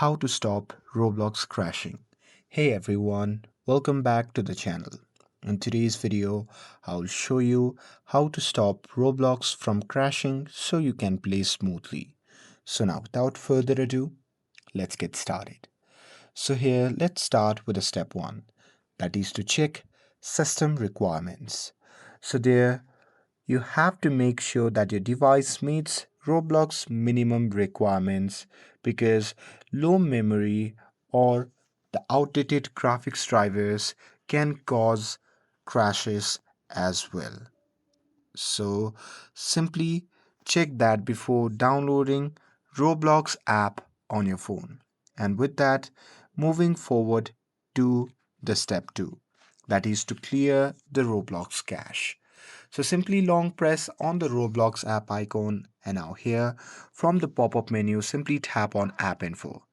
how to stop Roblox crashing. Hey everyone, welcome back to the channel. In today's video, I'll show you how to stop Roblox from crashing so you can play smoothly. So now without further ado, let's get started. So here, let's start with the step 1, that is to check system requirements. So there, you have to make sure that your device meets Roblox minimum requirements because low memory or the outdated graphics drivers can cause crashes as well. So simply check that before downloading Roblox app on your phone. And with that, moving forward to the step 2, that is to clear the Roblox cache. So simply long press on the Roblox app icon, and now here from the pop-up menu simply tap on app info.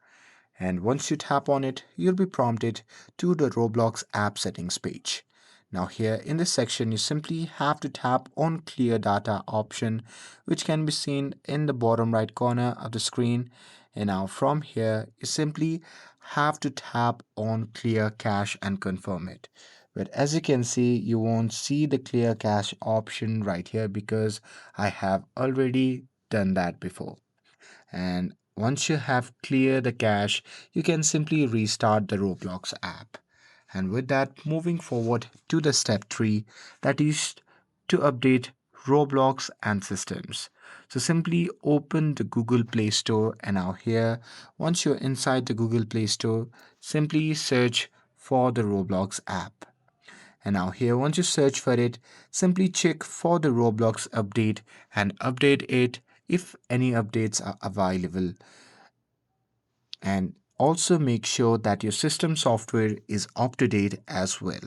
And once you tap on it, you'll be prompted to the Roblox app settings page. Now here in this section, you simply have to tap on clear data option, which can be seen in the bottom right corner of the screen. And now from here, you simply have to tap on clear cache and confirm it. But as you can see, you won't see the clear cache option right here because I have already done that before. And once you have cleared the cache, you can simply restart the Roblox app. And with that, moving forward to the step 3, that is to update Roblox and systems. So simply open the Google Play Store, and now here, once you're inside the Google Play Store, simply search for the Roblox app. And now here, once you search for it, simply check for the Roblox update and update it if any updates are available. And also make sure that your system software is up to date as well.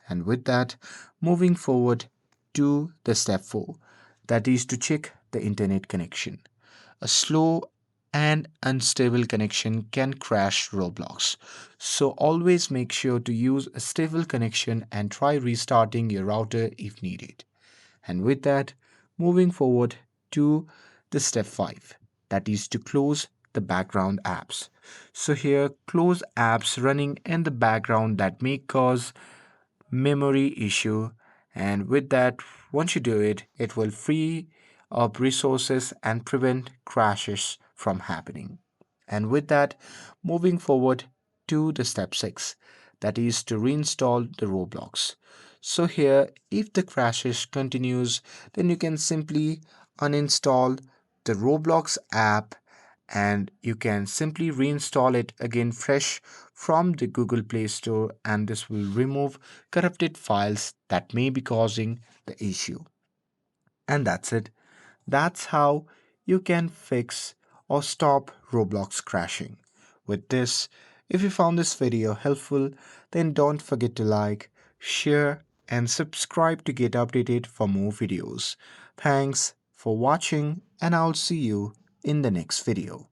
And with that, moving forward to the step 4, that is to check the internet connection. A slow and unstable connection can crash Roblox. So always make sure to use a stable connection and try restarting your router if needed. And with that, moving forward to the step 5, that is to close the background apps. So here, close apps running in the background that may cause memory issue, and with that, once you do it, it will free up resources and prevent crashes from happening. And with that, moving forward to the step 6, that is to reinstall the Roblox. So here, if the crashes continues, then you can simply uninstall the Roblox app, and you can simply reinstall it again fresh from the Google Play Store, and this will remove corrupted files that may be causing the issue. And that's it. That's how you can fix or stop Roblox crashing. With this, if you found this video helpful, then don't forget to like, share, and subscribe to get updated for more videos. Thanks for watching, and I'll see you in the next video.